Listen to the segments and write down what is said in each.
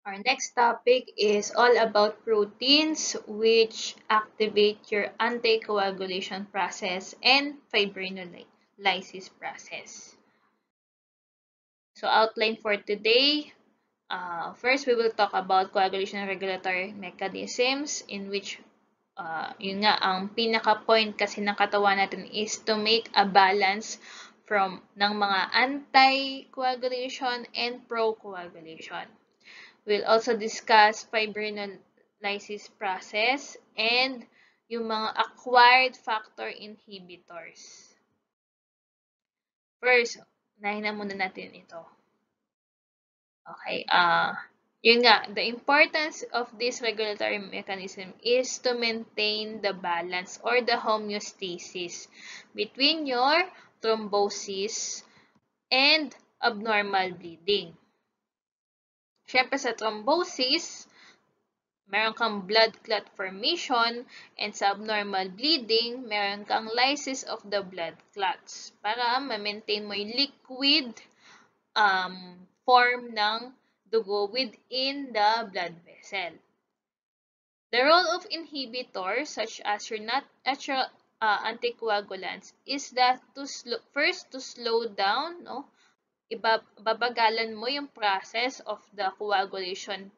Our next topic is all about proteins which activate your anticoagulation process and fibrinolysis process. So outline for today, first we will talk about coagulation and regulatory mechanisms in which yun nga, ang pinaka-point kasi ng katawan natin is to make a balance ng mga anti-coagulation and pro-coagulation. We'll also discuss fibrinolysis process and yung mga acquired factor inhibitors. First, unahin na muna natin ito. Okay, yun nga, the importance of this regulatory mechanism is to maintain the balance or the homeostasis between your thrombosis and abnormal bleeding. Siyempre sa thrombosis, meron kang blood clot formation, and sa abnormal bleeding, meron kang lysis of the blood clots para ma-maintain mo yung liquid form ng dugo within the blood vessel. The role of inhibitors such as your natural anticoagulants is that to slow down, babagalan mo yung process of the coagulation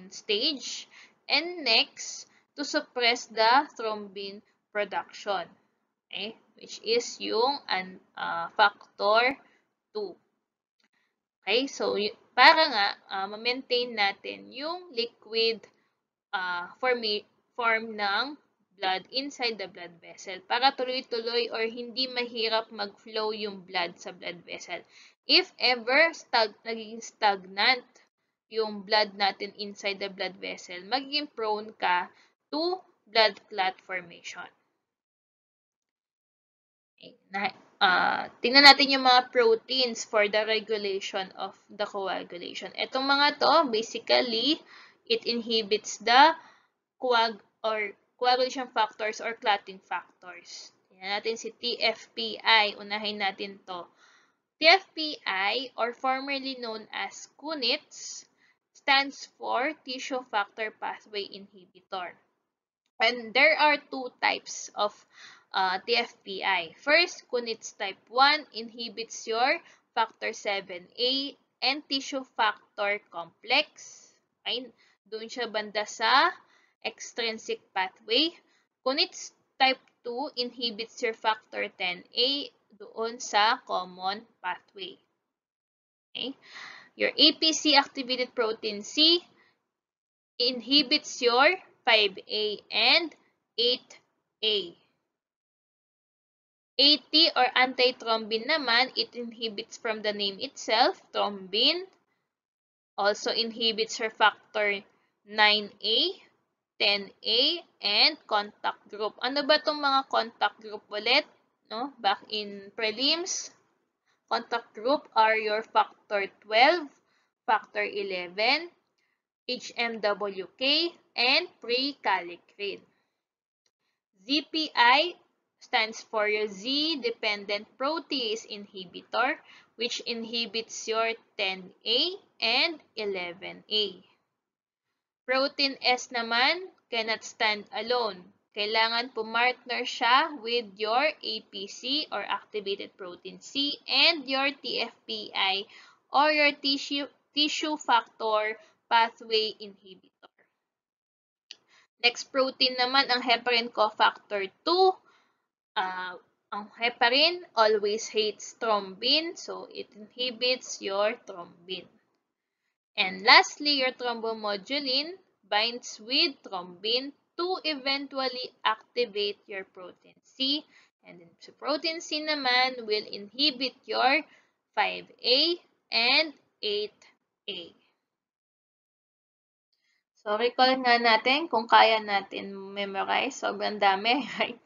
stage, and next to suppress the thrombin production, okay, which is yung factor 2. Okay, so para nga ma-maintain natin yung liquid form ng blood inside the blood vessel para tuloy-tuloy or hindi mahirap mag-flow yung blood sa blood vessel. If ever naging stagnant yung blood natin inside the blood vessel, magiging prone ka to blood clot formation. Okay. Tingnan natin yung mga proteins for the regulation of the coagulation. Itong mga to, basically, it inhibits the coagulation factors or clotting factors. Tingnan natin si TFPI. Unahin natin to. TFPI, or formerly known as Kunitz, stands for tissue factor pathway inhibitor. And there are two types of TFPI. First, Kunitz type 1 inhibits your factor 7A and tissue factor complex. Okay? Doon siya banda sa extrinsic pathway. Kunitz type 2 inhibits your factor 10A doon sa common pathway. Okay? Your APC activated protein C inhibits your 5A and 8A. AT or antithrombin naman, it inhibits from the name itself, thrombin. Also inhibits her factor 9A, 10A, and contact group. Ano ba itong mga contact group ulit? No? Back in prelims, contact group are your factor 12, factor 11, HMWK, and prekallikrein. ZPI stands for your Z-dependent protease inhibitor, which inhibits your 10A and 11A. Protein S naman cannot stand alone. Kailangan pumartner siya with your APC or activated protein C and your TFPI or your tissue factor pathway inhibitor. Next protein naman ang heparin cofactor 2. Ang heparin always hates thrombin, so it inhibits your thrombin. And lastly, your thrombomodulin binds with thrombin to eventually activate your protein C. And then so protein C naman will inhibit your 5A and 8A. So, recall nga natin kung kaya natin memorize. Sobrang dami, right?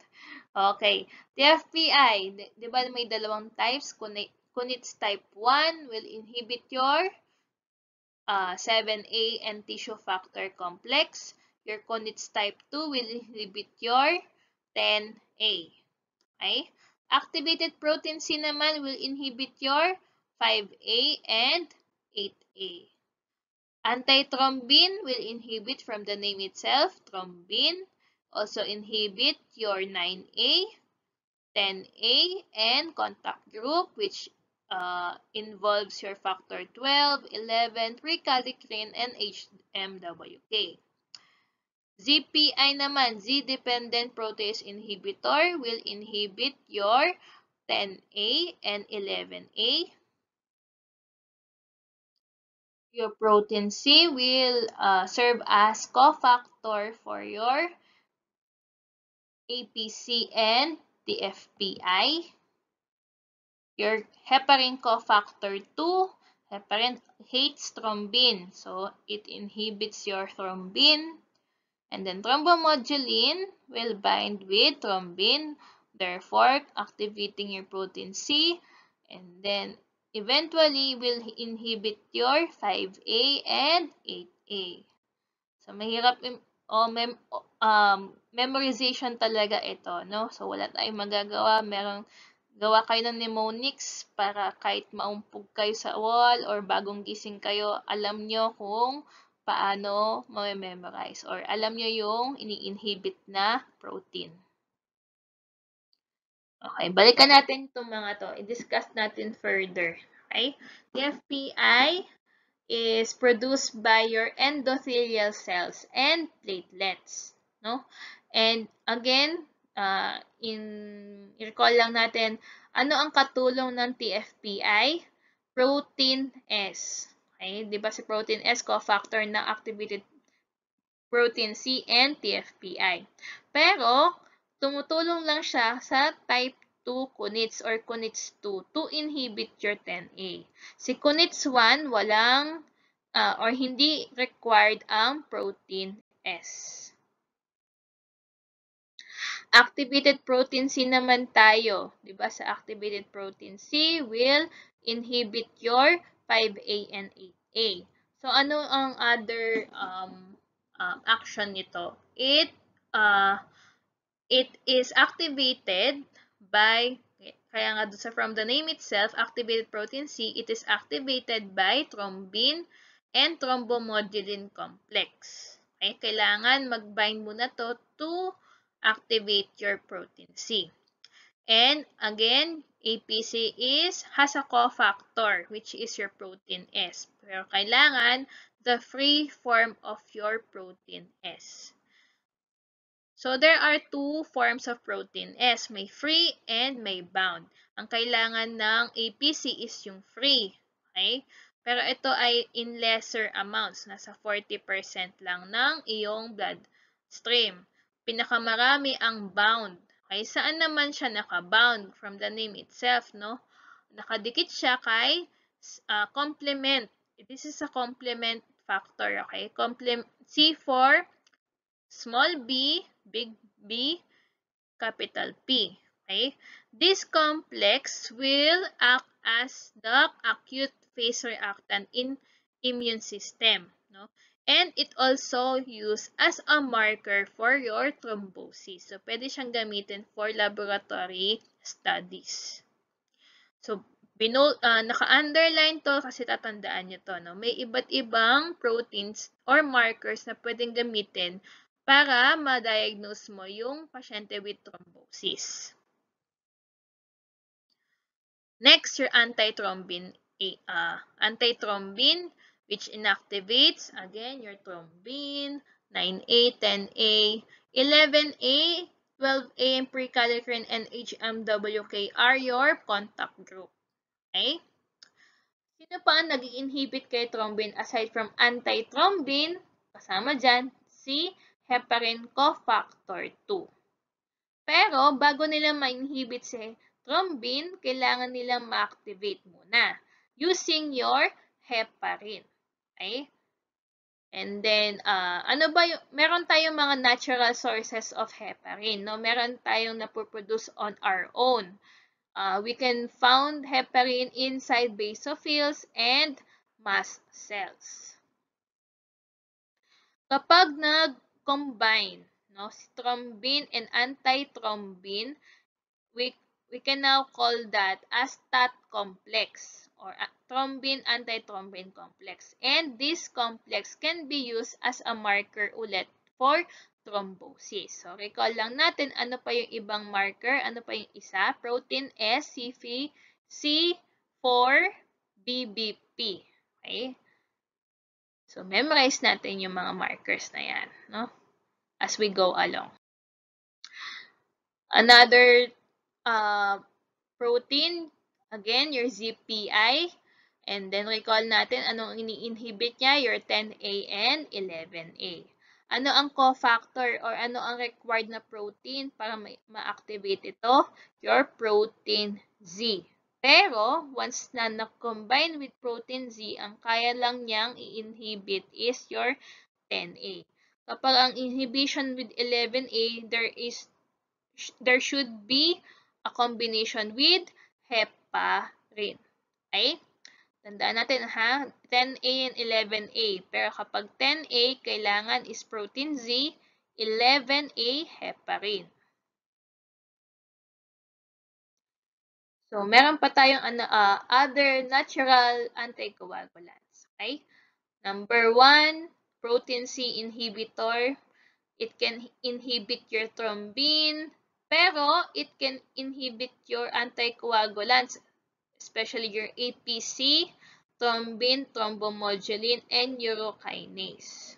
Okay. TFPI, di ba may dalawang types? Kunitz type 1 will inhibit your 7A and tissue factor complex. Your Kunitz type 2 will inhibit your 10A. Okay? Activated protein C naman will inhibit your 5A and 8A. Antithrombin will inhibit from the name itself, thrombin. Also inhibit your 9A, 10A, and contact group, which involves your factor 12, 11, prekallikrein, and HMWK. ZPI naman, Z-dependent protease inhibitor, will inhibit your 10A and 11A. Your protein C will serve as cofactor for your APC and TFPI. Your heparin cofactor 2, heparin hates thrombin, so it inhibits your thrombin. And then thrombomodulin will bind with thrombin, therefore activating your protein C. And then eventually will inhibit your 5A and 8A. So mahirap memorization talaga ito, no? So wala tayong magagawa, gawa kayo ng mnemonics para kahit maumpog kayo sa wall or bagong gising kayo, alam nyo kung paano ma-memorize or alam nyo yung ini-inhibit na protein. Okay, balikan natin itong mga to. I-discuss natin further. Okay? The FPI is produced by your endothelial cells and platelets. No? And again, i-recall lang natin, ano ang katulong ng TFPI? Protein S. Okay? Di ba si protein S, cofactor ng activated protein C and TFPI. Pero, tumutulong lang siya sa type 2 Kunitz or Kunitz 2 to inhibit your 10A. Si Kunitz 1, walang or hindi required ang protein S. Activated protein C naman tayo. Diba? Sa activated protein C will inhibit your 5A and 8A. So, ano ang other action nito? It is activated by, kaya nga from the name itself, activated protein C, it is activated by thrombin and thrombomodulin complex. Okay? Kailangan mag-bind muna to activate your protein C. And again, APC has a cofactor, which is your protein S. Pero kailangan the free form of your protein S. So, there are two forms of protein S. May free and may bound. Ang kailangan ng APC is yung free. Okay? Pero ito ay in lesser amounts. Nasa 40% lang ng iyong bloodstream. Pinakamarami ang bound. Okay? Saan naman siya nakabound? From the name itself, no? Nakadikit siya kay complement. This is a complement factor. Okay? C4 small b, big B, capital P. Okay? This complex will act as the acute phase reactant in immune system. No? And it also used as a marker for your thrombosis. So, pwede siyang gamitin for laboratory studies. So, naka-underline to kasi tatandaan nyo to. No? May iba't ibang proteins or markers na pwedeng gamitin para ma-diagnose mo yung pasyente with thrombosis. Next, your antithrombin. Antithrombin, which inactivates, again, your thrombin, 9A, 10A, 11A, 12A, and prekallikrein and HMWK are your contact group. Okay? Sino pa ang nag-inhibit kay thrombin aside from antithrombin? Kasama dyan, si heparin cofactor 2. Pero, bago nila ma-inhibit si thrombin, kailangan nilang ma-activate muna using your heparin. Okay? And then, meron tayong mga natural sources of heparin. No? Meron tayong napoproduce on our own. We can found heparin inside basophils and mast cells. Kapag nag-combine, no, si thrombin and antithrombin, we can now call that as TAT complex. or thrombin antithrombin complex. And this complex can be used as a marker ulit for thrombosis. So, recall lang natin ano pa yung ibang marker, ano pa yung isa, protein S, C4BBP. Okay? So, memorize natin yung mga markers na yan, no? As we go along. Another protein, again, your ZPI. And then, recall natin anong ini-inhibit niya, your 10A and 11A. Ano ang cofactor or ano ang required na protein para ma-activate ito? Your protein Z. Pero, once na na-combine with protein Z, ang kaya lang niyang i-inhibit is your 10A. Kapag ang inhibition with 11A, there should be a combination with heparin. Okay? Tandaan natin ha, 10A and 11A. Pero kapag 10A, kailangan is protein Z, 11A, heparin. So, meron pa tayong other natural anticoagulants. Okay? Number 1, protein C inhibitor. It can inhibit your thrombin, pero it can inhibit your anticoagulants, especially your APC, thrombin, thrombomodulin, and urokinase.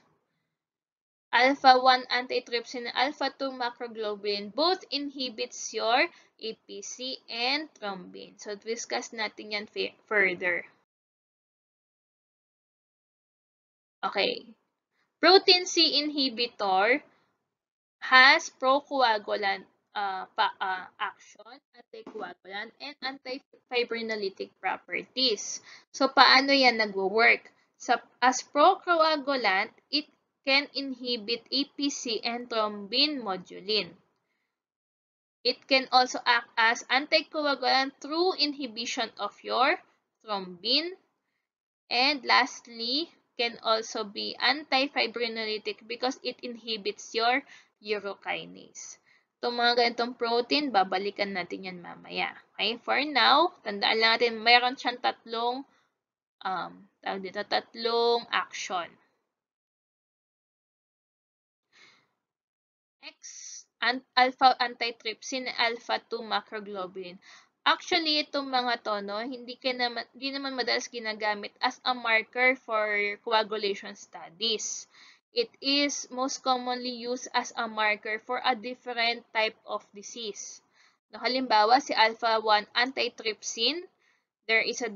Alpha-1 antitrypsin and alpha-2 macroglobulin both inhibits your APC and thrombin. So, discuss natin yan further. Okay. Protein C inhibitor has procoagulant action, anticoagulant, and antifibrinolytic properties. So, paano yan nagwo-work? As procoagulant, it can inhibit APC and thrombin modulin. It can also act as anticoagulant through inhibition of your thrombin. And lastly, can also be antifibrinolytic because it inhibits your urokinase. Itong mga ganitong protein, babalikan natin yan mamaya. Okay? For now, tandaan lang natin, mayroon siyang tatlong action. Next, alpha antitrypsin, alpha-2 macroglobulin. Actually, itong mga to, no, hindi naman madalas ginagamit as a marker for coagulation studies. It is most commonly used as a marker for a different type of disease. No, halimbawa, si alpha-1 antitrypsin, there is a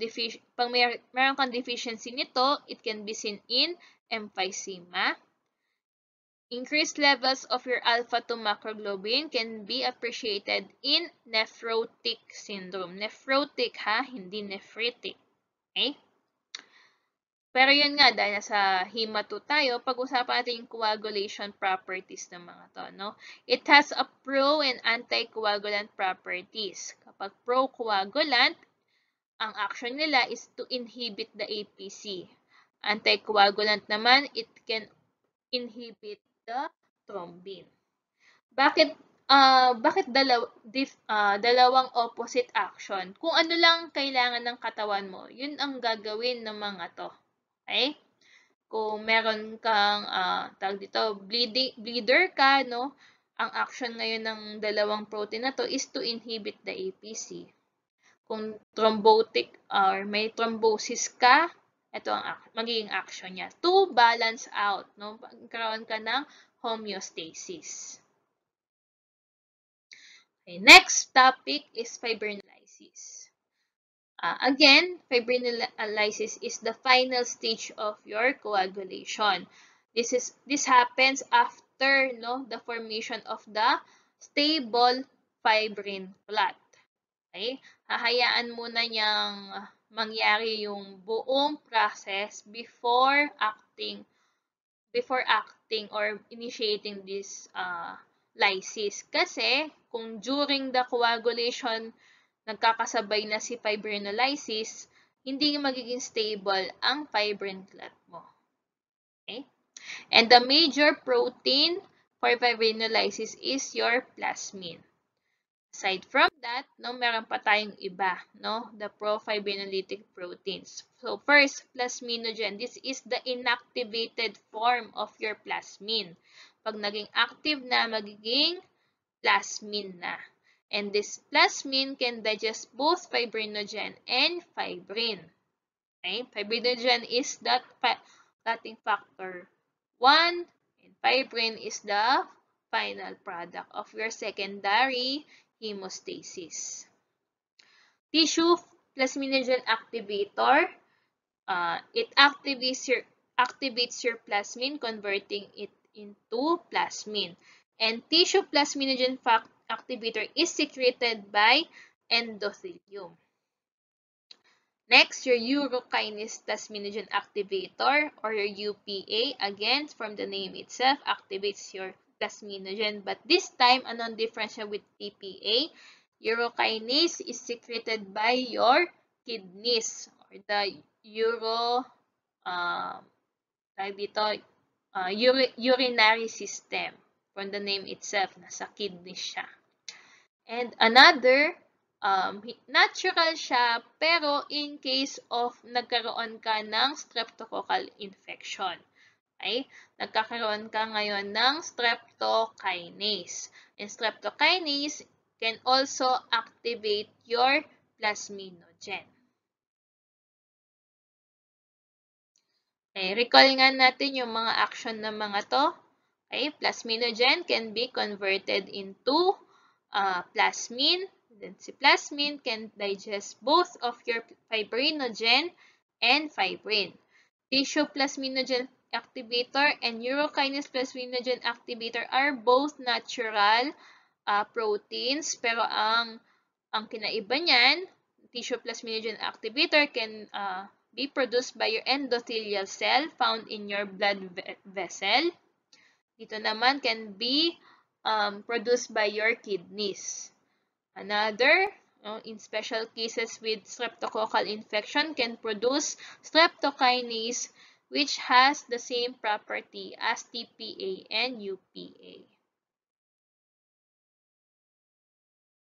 pag meron kang deficiency nito, it can be seen in emphysema. Increased levels of your alpha-2 macroglobulin can be appreciated in nephrotic syndrome. Nephrotic ha, hindi nephritic. Okay? Pero yun nga, dahil nasa HEMA 2 tayo, pag-usapan natin yung coagulation properties ng mga to. No? It has a pro and anticoagulant properties. Kapag pro-coagulant, ang action nila is to inhibit the APC. Anticoagulant naman, it can inhibit the thrombin. Bakit dalawang opposite action? Kung ano lang kailangan ng katawan mo, yun ang gagawin ng mga to. Okay? Kung meron kang bleeder ka, no? Ang action ngayon ng dalawang protein na to is to inhibit the APC. Kung thrombotic or may thrombosis ka, ito ang magiging action niya. To balance out, no? Magkaroon ka ng homeostasis. Okay, next topic is fibrinolysis. Again, fibrinolysis is the final stage of your coagulation. This happens after, no, the formation of the stable fibrin clot. Okay? Hahayaan muna niyang mangyari yung buong process before acting or initiating this lysis. Kasi kung during the coagulation nagkakasabay na si fibrinolysis, hindi magiging stable ang fibrin clot mo. Okay? And the major protein for fibrinolysis is your plasmin. Aside from that, no, meron pa tayong iba, no? The pro-fibrinolytic proteins. So first, plasminogen. This is the inactivated form of your plasmin. Pag naging active na, magiging plasmin na. And this plasmin can digest both fibrinogen and fibrin. Okay? Fibrinogen is that clotting factor 1, and fibrin is the final product of your secondary hemostasis. Tissue plasminogen activator. It activates your plasmin, converting it into plasmin. And tissue plasminogen activator is secreted by endothelium. Next, your urokinase plasminogen activator, or your UPA. Again, from the name itself, activates your plasminogen. But this time, anong difference with TPA? Urokinase is secreted by your kidneys, or the urinary system. From the name itself, nasa kidney siya. And another, natural siya, pero in case of nagkaroon ka ng streptococcal infection. Okay? Nagkakaroon ka ngayon ng streptokinase. And streptokinase can also activate your plasminogen. Okay, recall nga natin yung mga action ng mga to. Okay, plasminogen can be converted into plasmin. Then si plasmin can digest both of your fibrinogen and fibrin. Tissue plasminogen activator and urokinase plasminogen activator are both natural proteins, pero ang kinaiba niyan, tissue plasminogen activator can be produced by your endothelial cell found in your blood vessel. Dito naman can be produced by your kidneys. Another, in special cases with streptococcal infection, can produce streptokinase, which has the same property as TPA and UPA.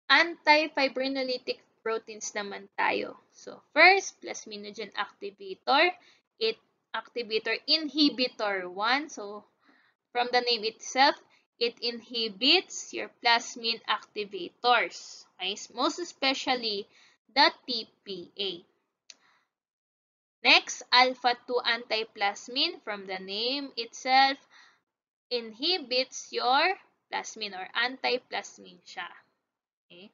Anti-fibrinolytic proteins naman tayo. So, first, plasminogen activator. It activator inhibitor 1. So, from the name itself, it inhibits your plasmin activators. Okay? Most especially the TPA. Next, alpha-2 antiplasmin. From the name itself, inhibits your plasmin or antiplasmin siya. Okay?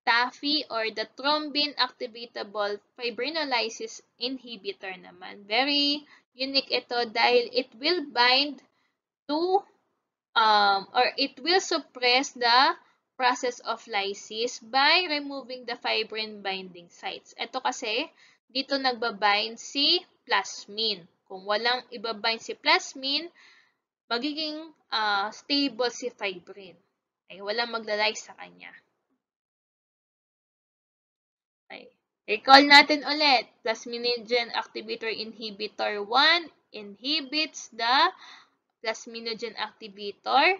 TAFI or the thrombin activatable fibrinolysis inhibitor naman. Very unique ito dahil it will bind to or it will suppress the process of lysis by removing the fibrin binding sites. Ito kasi, dito nagbabind si plasmin. Kung walang ibabind si plasmin, magiging stable si fibrin. Ay, walang maglalys sa kanya. Okay. Recall natin ulit, plasminogen activator inhibitor 1 inhibits the plasminogen activator,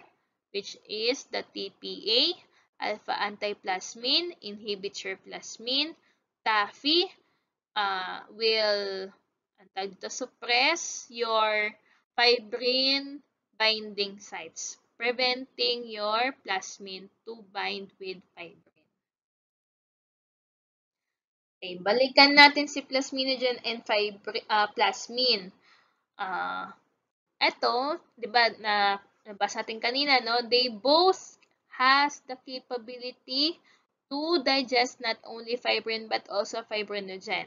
which is the TPA. Alpha antiplasmin inhibits your plasmin. TAFI will suppress your fibrin binding sites, preventing your plasmin to bind with fibrin. Okay, balikan natin si plasminogen and plasmin. Ito, di ba, nabasa natin kanina, no? They both has the capability to digest not only fibrin but also fibrinogen.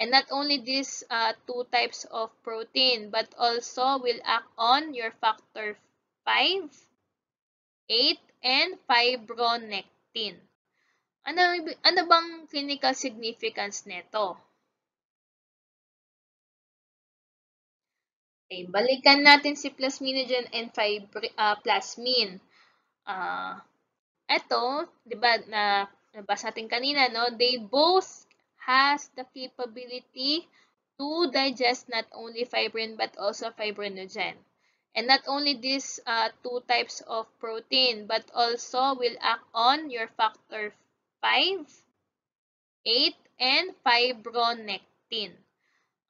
And not only these two types of protein, but also will act on your factor 5, 8, and fibronectin. Ano bang clinical significance nito? Okay, balikan natin si plasminogen and plasmin. Ito, di ba, nabasa natin kanina, no? They both has the capability to digest not only fibrin but also fibrinogen. And not only these two types of protein, but also will act on your factor 5, 8, and fibronectin.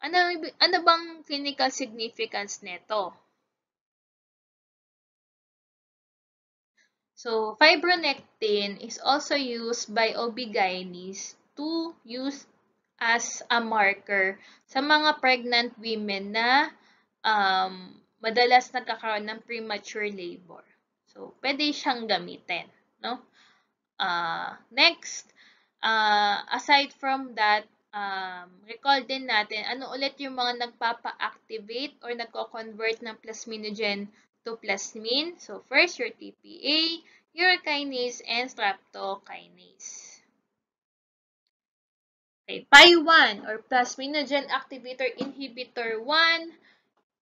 Ano bang clinical significance nito? So, fibronectin is also used by OB-GYNs to use as a marker sa mga pregnant women na madalas nagkakaroon ng premature labor. So, pwede siyang gamitin, no? Next, aside from that, recall din natin ano ulit yung mga nagpapa-activate or nagko-convert ng plasminogen to plasmin. So, first, your TPA, urokinase, and streptokinase. Okay, PI1 or plasminogen activator inhibitor 1,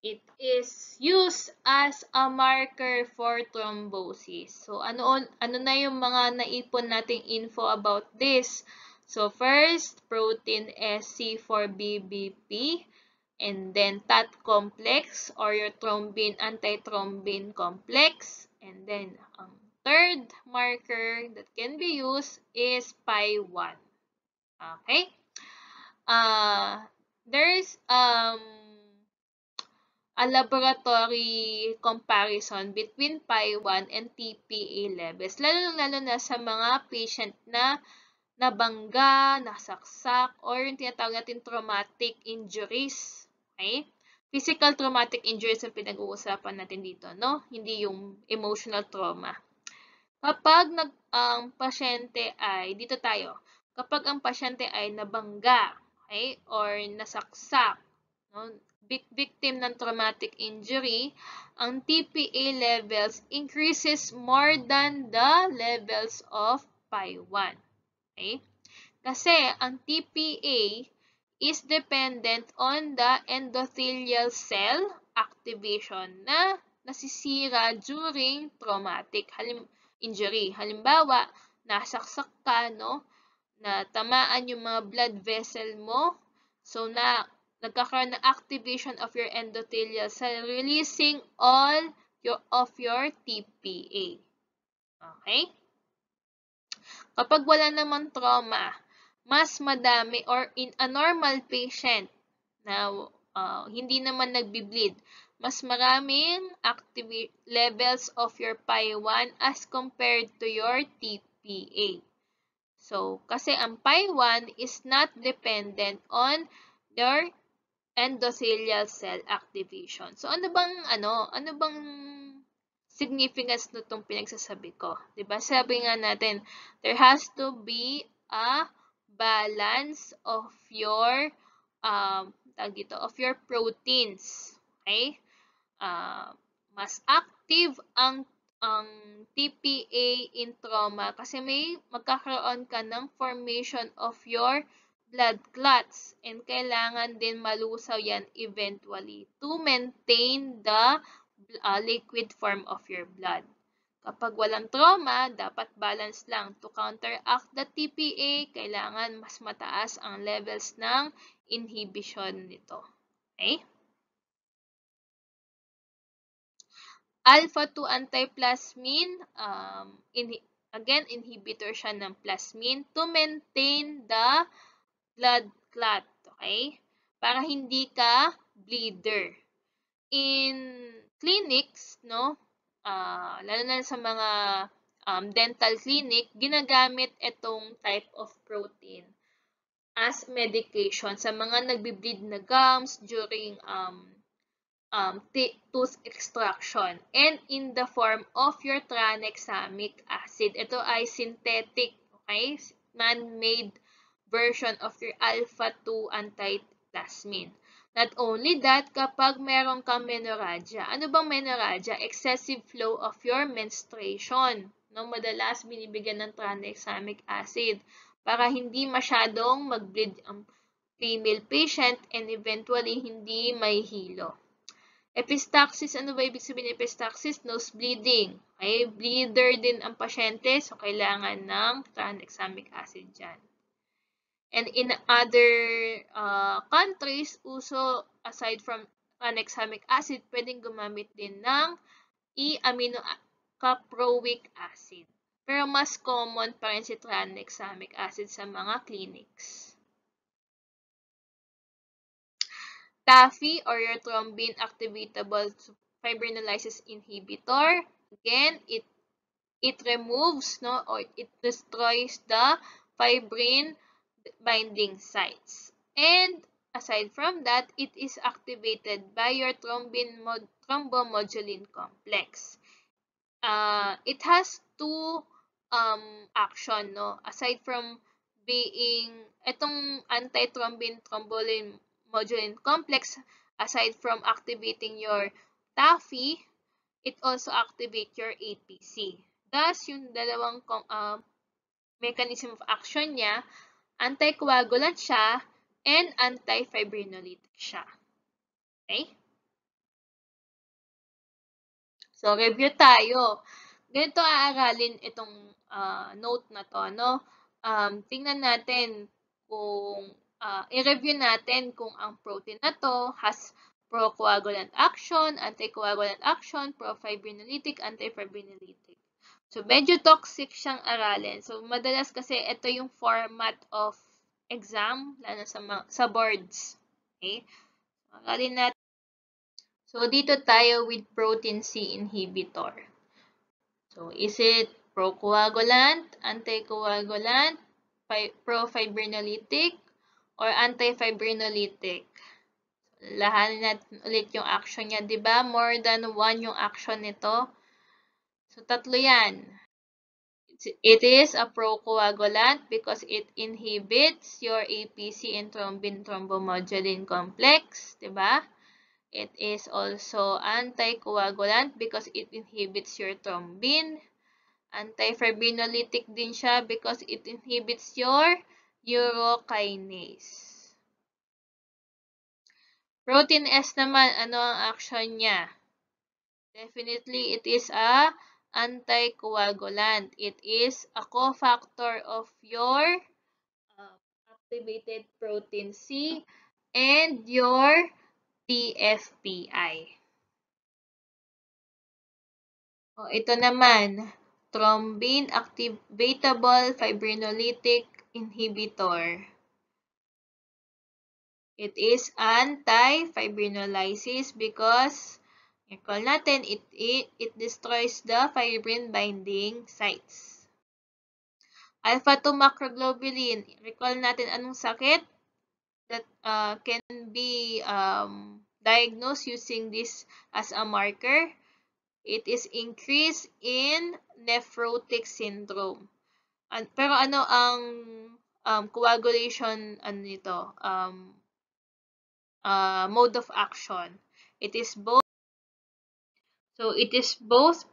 it is used as a marker for thrombosis. So, ano na yung mga naipon nating info about this? So, first, protein SC4BBP, and then TAT complex or your thrombin, antithrombin complex. And then, ang third marker that can be used is PI1. Okay? There's a laboratory comparison between PI1 and TPA levels, lalo na sa mga patient na nabangga, nasaksak, or yung tinatawag natin traumatic injuries. Okay? Physical traumatic injuries ang pinag-uusapan natin dito, no? Hindi yung emotional trauma. Kapag ang pasyente ay, dito tayo, kapag ang pasyente ay nabangga, okay, or nasaksak, no, victim ng traumatic injury, ang TPA levels increases more than the levels of PI1. Okay? Kasi ang TPA is dependent on the endothelial cell activation na nasisira during traumatic injury. Halimbawa, nasaksak ka, no? Na tamaan yung mga blood vessel mo. So, nagkakaroon ng activation of your endothelial cell, releasing all of your TPA. Okay? Kapag wala namang trauma, mas madami or in a normal patient na hindi naman nagbi-bleed, mas maraming active levels of your PI1 as compared to your TPA. So, kasi ang PI1 is not dependent on your endothelial cell activation. So, ano bang significance nitong pinagsasabi ko? 'Di ba? Sabi nga natin, there has to be a balance of your of your proteins. Okay? Mas active ang TPA in trauma kasi may magkakaroon ka ng formation of your blood clots, and kailangan din malusaw yan eventually to maintain the liquid form of your blood. Kapag walang trauma, dapat balance lang. To counteract the TPA, kailangan mas mataas ang levels ng inhibition nito. Okay? Alpha-2 antiplasmin, again, inhibitor siya ng plasmin to maintain the blood clot, okay? Para hindi ka bleeder. In clinics, no, lalo na sa mga dental clinic, ginagamit itong type of protein as medication sa mga nagbi-bleed na gums during tooth extraction, and in the form of your tranexamic acid. Ito ay synthetic, okay? Man-made version of your alpha-2 antiplasmin. Not only that, kapag meron kang menorrhagia, ano bang menorrhagia? Excessive flow of your menstruation. No, madalas binibigyan ng tranexamic acid para hindi masyadong mag-bleed ang female patient and eventually hindi may hilo. Epistaxis, ano ba ibig sabihin ng epistaxis? Nose bleeding. Okay, bleeder din ang pasyente, so kailangan ng tranexamic acid dyan. And in other countries, uso aside from tranexamic acid, pwedeng gumamit din ng E-amino caproic acid. Pero mas common pa rin si tranexamic acid sa mga clinics. TAFI or your thrombin activatable fibrinolysis inhibitor. Again, it removes or it destroys the fibrin binding sites. And aside from that, it is activated by your thrombomodulin complex. It has two action, no? Aside from being itong anti-thrombin thrombolin modulin complex, aside from activating your TAFI, it also activates your APC. Thus, yung dalawang mechanism of action niya, anticoagulant siya and antifibrinolytic siya. Okay? So, review tayo. Ganito aaralin itong note na to, no? Tingnan natin kung i-review natin kung ang protein na to has procoagulant action, anticoagulant action, profibrinolytic, antifibrinolytic. So, medyo toxic siyang aralin. So, madalas kasi ito yung format of exam, lalo sa boards. Okay? Aralin natin. So, dito tayo with protein C inhibitor. So, is it procoagulant, anticoagulant, profibrinolytic, or antifibrinolytic? Lahanin natin ulit yung action niya, di ba? More than one yung action nito. So, tatlo yan. It is a procoagulant because it inhibits your APC and thrombin thrombomodulin complex, di ba? It is also anticoagulant because it inhibits your thrombin. Antifibrinolytic din siya because it inhibits your urokinase. Protein S naman, ano ang action niya? Definitely, it is a anticoagulant. It is a cofactor of your activated protein C and your TFPI. O, ito naman, thrombin activatable fibrinolytic inhibitor. It is anti-fibrinolysis because recall natin, it destroys the fibrin binding sites. Alpha-2 macroglobulin. Recall natin anong sakit that can be diagnosed using this as a marker. It is increase in nephrotic syndrome. Pero ano ang coagulation nito? Mode of action. It is both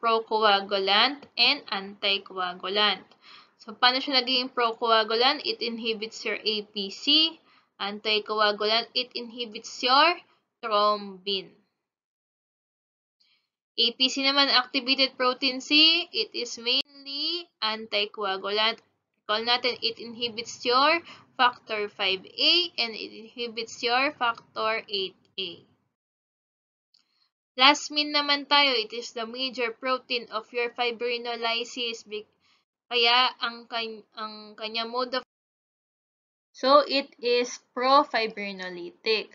procoagulant and anticoagulant. So, paano siya naging procoagulant? It inhibits your APC. Anticoagulant, it inhibits your thrombin. APC naman, activated protein C, it is mainly anticoagulant. Recall natin, it inhibits your factor 5A and it inhibits your factor 8A. Plasmin naman tayo, it is the major protein of your fibrinolysis. Kaya, ang kanya mode of so, it is profibrinolytic.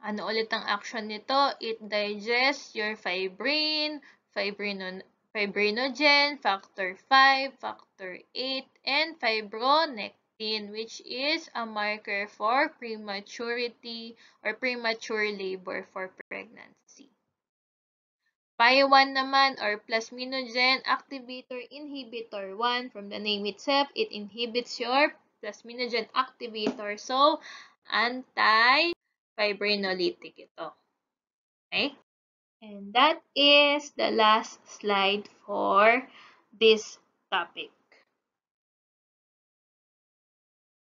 Ano ulit ang action nito? It digests your fibrin, fibrinogen, factor 5, factor 8, and fibronectin, which is a marker for prematurity or premature labor for pregnancy. PI1 naman or plasminogen activator inhibitor 1, from the name itself, it inhibits your plasminogen activator. So, anti-fibrinolytic ito. Okay? And that is the last slide for this topic.